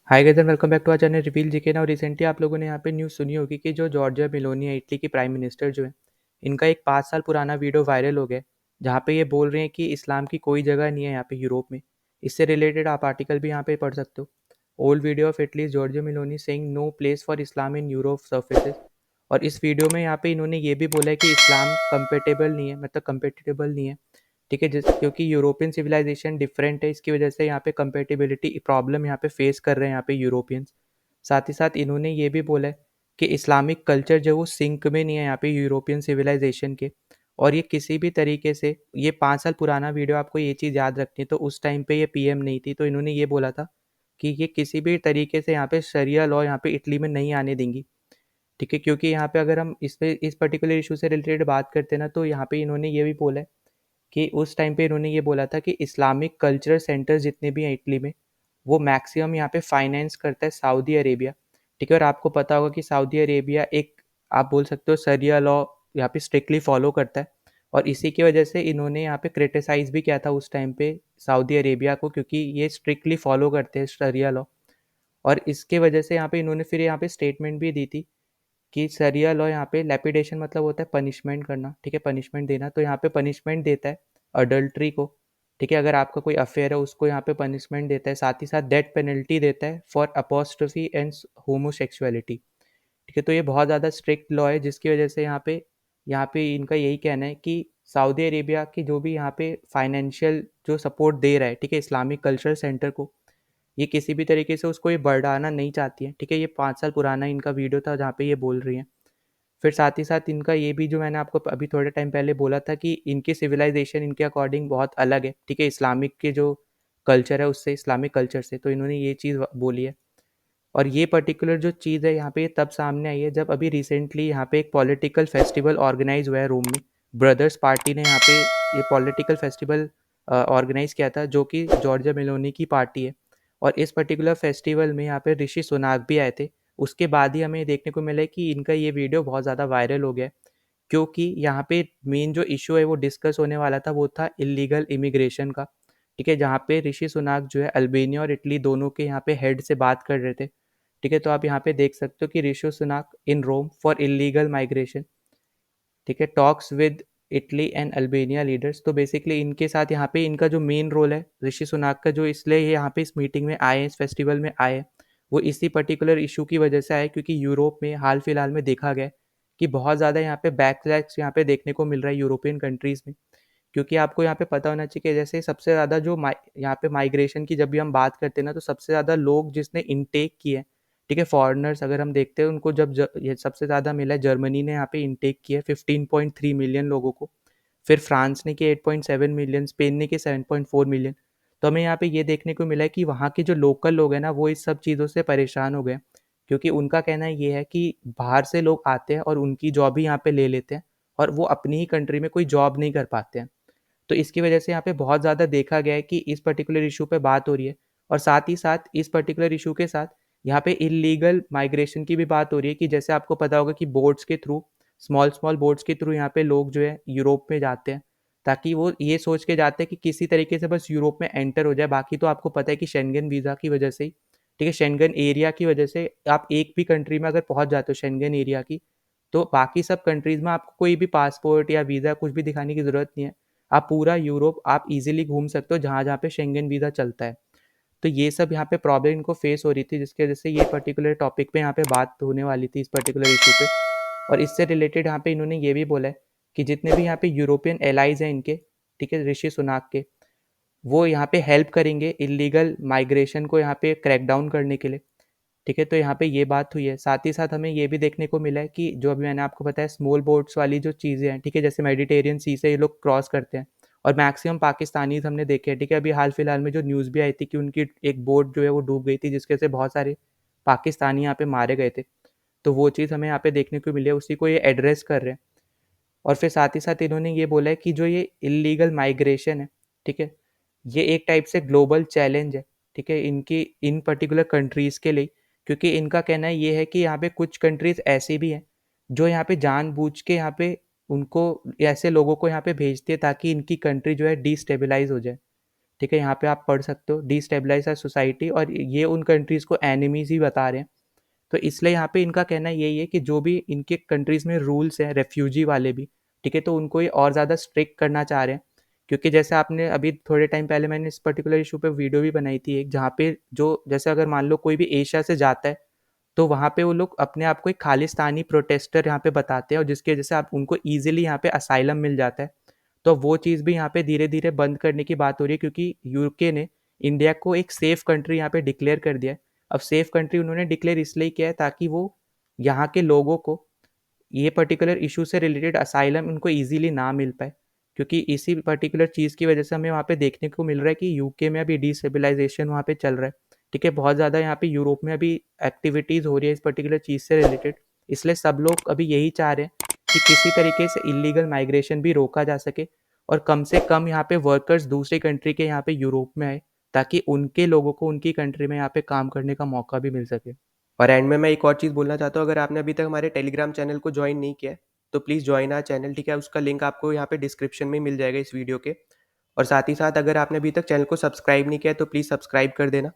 Hi guys and welcome back to our channel reveal GK. Now recently आप लोगों ने यहाँ पे न्यूज़ सुनी होगी कि जो जॉर्जिया मेलोनी है, इटली की प्राइम मिनिस्टर जो है, इनका एक 5 साल पुराना वीडियो वायरल हो गया है, जहाँ पे ये बोल रहे हैं कि इस्लाम की कोई जगह नहीं है यहाँ पे यूरोप में। इससे रिलेटेड आप आर्टिकल भी यहाँ पे पढ़ सकते हो। Old video of Italy Georgia Meloni saying no place for Islam in Europe surfaces. और इस वीडियो में यहाँ पे इन्होंने ये भी बोला है कि इस्लाम कंपेटेबल नहीं है, मतलब कंपेटेबल नहीं है। ठीक है, जिस क्योंकि यूरोपियन सिविलाइजेशन डिफरेंट है, इसकी वजह से यहाँ पे कंपेटिबिलिटी प्रॉब्लम यहाँ पे फेस कर रहे हैं यहाँ पे यूरोपियंस। साथ ही साथ इन्होंने ये भी बोला है कि इस्लामिक कल्चर जो वो सिंक में नहीं है यहाँ पे यूरोपियन सिविलाइजेशन के। और ये किसी भी तरीके से, ये 5 साल पुराना वीडियो, आपको ये चीज़ याद रखनी है। तो उस टाइम पे ये पीएम नहीं थी, तो इन्होंने ये बोला था कि ये किसी भी तरीके से यहाँ पे शरिया लॉ यहाँ पे इटली में नहीं आने देंगी। ठीक है, क्योंकि यहाँ पे अगर हम इस पर्टिकुलर इशू से रिलेटेड बात करते हैं ना, तो यहाँ पे इन्होंने ये भी बोला है कि उस टाइम पे इन्होंने ये बोला था कि इस्लामिक कल्चरल सेंटर्स जितने भी हैं इटली में, वो मैक्सिमम यहाँ पे फाइनेंस करता है सऊदी अरेबिया। ठीक है, और आपको पता होगा कि सऊदी अरेबिया एक, आप बोल सकते हो, शरिया लॉ यहाँ पे स्ट्रिक्टली फॉलो करता है। और इसी की वजह से इन्होंने यहाँ पे क्रिटिसाइज भी किया था उस टाइम पे सऊदी अरेबिया को, क्योंकि ये स्ट्रिक्टली फॉलो करते हैं शरिया लॉ। और इसके वजह से यहाँ पे इन्होंने फिर यहाँ पे स्टेटमेंट भी दी थी कि शरिया लॉ यहाँ पे लैपिडेशन मतलब होता है पनिशमेंट करना। ठीक है, पनिशमेंट देना, तो यहाँ पे पनिशमेंट देता है अडल्ट्री को। ठीक है, अगर आपका कोई अफेयर है उसको यहाँ पे पनिशमेंट देता है। साथ ही साथ डेथ पेनल्टी देता है फॉर अपोस्ट्रोफी एंड होमोसेक्सुअलिटी। ठीक है, तो ये बहुत ज़्यादा स्ट्रिक्ट लॉ है, जिसकी वजह से यहाँ पे इनका यही कहना है कि सऊदी अरेबिया की जो भी यहाँ पे फाइनेंशियल जो सपोर्ट दे रहा है, ठीक है, इस्लामिक कल्चरल सेंटर को, ये किसी भी तरीके से उसको ये बढ़ाना नहीं चाहती है। ठीक है, ये 5 साल पुराना इनका वीडियो था जहाँ पे ये बोल रही हैं। फिर साथ ही साथ इनका ये भी, जो मैंने आपको अभी थोड़े टाइम पहले बोला था कि इनकी सिविलाइजेशन इनके अकॉर्डिंग बहुत अलग है। ठीक है, इस्लामिक के जो कल्चर है उससे, इस्लामिक कल्चर से, तो इन्होंने ये चीज़ बोली है। और ये पर्टिकुलर जो चीज़ है यहाँ पे तब सामने आई है जब अभी रिसेंटली यहाँ पे एक पॉलिटिकल फेस्टिवल ऑर्गेनाइज हुआ है रोम में। ब्रदर्स पार्टी ने यहाँ पे ये पॉलिटिकल फेस्टिवल ऑर्गेनाइज किया था, जो कि जॉर्जिया मेलोनी की पार्टी है। और इस पर्टिकुलर फेस्टिवल में यहाँ पे ऋषि सुनाक भी आए थे। उसके बाद ही हमें ये देखने को मिला है कि इनका ये वीडियो बहुत ज़्यादा वायरल हो गया है, क्योंकि यहाँ पे मेन जो इशू है वो डिस्कस होने वाला था, वो था इलीगल इमिग्रेशन का। ठीक है, जहाँ पे ऋषि सुनाक जो है अल्बेनिया और इटली दोनों के यहाँ पे हेड से बात कर रहे थे। ठीक है, तो आप यहाँ पे देख सकते हो कि ऋषि सुनाक इन रोम फॉर इलीगल माइग्रेशन। ठीक है, talks with Italy and Albania leaders. तो बेसिकली इनके साथ यहाँ पे इनका जो मेन रोल है ऋषि सुनाक का, जो इसलिए ये यहाँ पे इस मीटिंग में आए, इस फेस्टिवल में आए, वो इसी पर्टिकुलर इशू की वजह से आए, क्योंकि यूरोप में हाल फिलहाल में देखा गया कि बहुत ज़्यादा यहाँ पे बैकलैश यहाँ पे देखने को मिल रहा है यूरोपियन कंट्रीज़ में। क्योंकि आपको यहाँ पे पता होना चाहिए कि जैसे सबसे ज़्यादा जो यहाँ पे माइग्रेशन की जब भी हम बात करते हैं ना, तो सबसे ज़्यादा लोग जिसने इनटेक किए हैं, ठीक है, फॉरेनर्स अगर हम देखते हैं उनको, जब ये सबसे ज़्यादा मिला है, जर्मनी ने यहाँ पे इनटेक किया है 15.3 मिलियन लोगों को। फिर फ्रांस ने किया 8.7 मिलियन, स्पेन ने किया 7.4 मिलियन। तो हमें यहाँ पे ये देखने को मिला है कि वहाँ के जो लोकल लोग हैं ना, वो इस सब चीज़ों से परेशान हो गए, क्योंकि उनका कहना ये है कि बाहर से लोग आते हैं और उनकी जॉब ही यहाँ पे ले लेते हैं, और वो अपनी ही कंट्री में कोई जॉब नहीं कर पाते हैं। तो इसकी वजह से यहाँ पे बहुत ज़्यादा देखा गया है कि इस पर्टिकुलर इशू पे बात हो रही है। और साथ ही साथ इस पर्टिकुलर इशू के साथ यहाँ पे इलीगल माइग्रेशन की भी बात हो रही है, कि जैसे आपको पता होगा कि बोट्स के थ्रू, स्मॉल स्मॉल बोट्स के थ्रू यहाँ पे लोग जो है यूरोप में जाते हैं, ताकि वो ये सोच के जाते हैं कि किसी तरीके से बस यूरोप में एंटर हो जाए। बाकी तो आपको पता है कि शेंगन वीज़ा की वजह से ही, ठीक है, शेंगन एरिया की वजह से आप एक भी कंट्री में अगर पहुंच जाते हो शेंगन एरिया की, तो बाकी सब कंट्रीज में आपको कोई भी पासपोर्ट या वीज़ा कुछ भी दिखाने की ज़रूरत नहीं है। आप पूरा यूरोप आप इजीली घूम सकते हो, जहाँ जहाँ पे शेंगन वीज़ा चलता है। तो ये सब यहाँ पे प्रॉब्लम इनको फेस हो रही थी, जिसकी वजह से ये पर्टिकुलर टॉपिक पे यहाँ पे बात होने वाली थी, इस पर्टिकुलर इशू पे। और इससे रिलेटेड यहाँ पे इन्होंने ये भी बोला है कि जितने भी यहाँ पे यूरोपियन एलाइज हैं इनके, ठीक है, ऋषि सुनाक के, वो यहाँ पे हेल्प करेंगे इलीगल माइग्रेशन को यहाँ पे क्रैक डाउन करने के लिए। ठीक है, तो यहाँ पे ये बात हुई है। साथ ही साथ हमें ये भी देखने को मिला है कि जो अभी मैंने आपको बताया स्मॉल बोट्स वाली जो चीज़ें हैं, ठीक है, जैसे मेडिटेरियन सी से ये लोग क्रॉस करते हैं, और मैक्सिमम पाकिस्तानीज हमने देखे हैं। ठीक है, अभी हाल फिलहाल में जो न्यूज़ भी आई थी कि उनकी एक बोट जो है वो डूब गई थी, जिसके से बहुत सारे पाकिस्तानी यहाँ पे मारे गए थे। तो वो चीज़ हमें यहाँ पे देखने को मिली है, उसी को ये एड्रेस कर रहे हैं। और फिर साथ ही साथ इन्होंने ये बोला है कि जो ये इलीगल माइग्रेशन है, ठीक है, ये एक टाइप से ग्लोबल चैलेंज है। ठीक है, इनकी इन पर्टिकुलर कंट्रीज़ के लिए, क्योंकि इनका कहना ये है कि यहाँ पे कुछ कंट्रीज़ ऐसी भी हैं जो यहाँ पे जानबूझ के यहाँ पे उनको, ऐसे लोगों को यहाँ पे भेजती है ताकि इनकी कंट्री जो है डिस्टेबलाइज हो जाए। ठीक है, यहाँ पे आप पढ़ सकते हो, डिस्टेबलाइज अ सोसाइटी, और ये उन कंट्रीज़ को एनिमीज़ ही बता रहे हैं। तो इसलिए यहाँ पे इनका कहना यही है कि जो भी इनके कंट्रीज़ में रूल्स हैं रेफ्यूजी वाले भी, ठीक है, तो उनको ये और ज़्यादा स्ट्रिक्ट करना चाह रहे हैं। क्योंकि जैसे आपने अभी थोड़े टाइम पहले मैंने इस पर्टिकुलर इशू पे वीडियो भी बनाई थी एक, जहाँ पे जो जैसे अगर मान लो कोई भी एशिया से जाता है, तो वहाँ पे वो लोग अपने आप को एक खालिस्तानी प्रोटेस्टर यहाँ पे बताते हैं, और जिसकी वजह से आप उनको ईजिली यहाँ पे असाइलम मिल जाता है। तो वो चीज़ भी यहाँ पे धीरे धीरे बंद करने की बात हो रही है, क्योंकि यूके ने इंडिया को एक सेफ कंट्री यहाँ पे डिक्लेयर कर दिया है। अब सेफ कंट्री उन्होंने डिक्लेयर इसलिए किया है ताकि वो यहाँ के लोगों को ये पर्टिकुलर इशू से रिलेटेड असाइलम उनको इजीली ना मिल पाए, क्योंकि इसी पर्टिकुलर चीज़ की वजह से हमें वहाँ पे देखने को मिल रहा है कि यूके में अभी डिस्टेबलाइजेशन वहाँ पे चल रहा है। ठीक है, बहुत ज़्यादा यहाँ पे यूरोप में अभी एक्टिविटीज़ हो रही है इस पर्टिकुलर चीज़ से रिलेटेड। इसलिए सब लोग अभी यही चाह रहे हैं कि किसी तरीके से इलीगल माइग्रेशन भी रोका जा सके, और कम से कम यहाँ पे वर्कर्स दूसरी कंट्री के यहाँ पे यूरोप में आए, ताकि उनके लोगों को उनकी कंट्री में यहाँ पे काम करने का मौका भी मिल सके। और एंड में मैं एक और चीज़ बोलना चाहता हूँ, अगर आपने अभी तक हमारे टेलीग्राम चैनल को ज्वाइन नहीं किया है, तो प्लीज़ ज्वाइन आवर चैनल, ठीक है? उसका लिंक आपको यहाँ पे डिस्क्रिप्शन में मिल जाएगा इस वीडियो के। और साथ ही साथ अगर आपने अभी तक चैनल को सब्सक्राइब नहीं किया है, तो प्लीज़ सब्सक्राइब कर देना,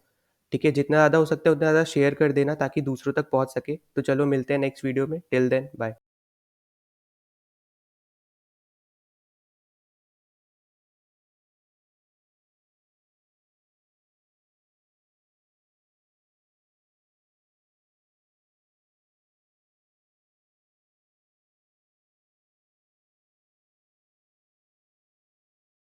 ठीक है? जितना ज़्यादा हो सकता है उतना ज़्यादा शेयर कर देना, ताकि दूसरों तक पहुँच सके। तो चलो मिलते हैं नेक्स्ट वीडियो में, टिल देन बाय।